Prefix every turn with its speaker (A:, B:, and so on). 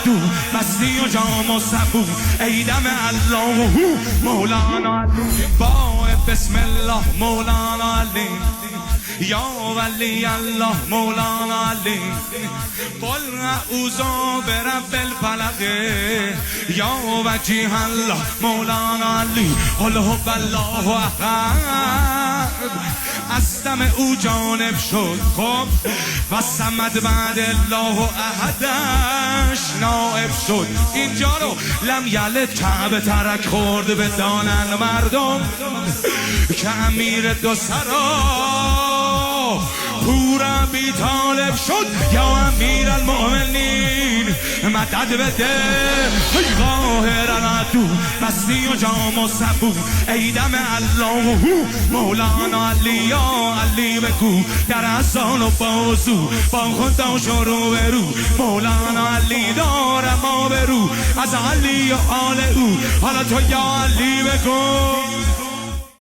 A: عدو مستی و جام و سبو ای دم الله مولانا علی با بسم الله مولانا علی یا ولی الله مولانا علی قل اعوذ برب الفلق یا وجیه الله مولانا علی قل هو الله احد از دم او جانب شد خب و صمد بعد الله احدش نائب شد. اینجا رو لم یلد کعبه ترک خورد بدانن مردم که امیر دو سرا پور ابی طالب شد یا امیر المؤمنین مدد بده ای قاهر العدو مستی و جام و سبو ای دم الله مولانا علی یا علی بگو در اذان و بازو با خدا شروع برو مولانا علی دارم آبرو از علی و آل او حالا تو یا علی بگو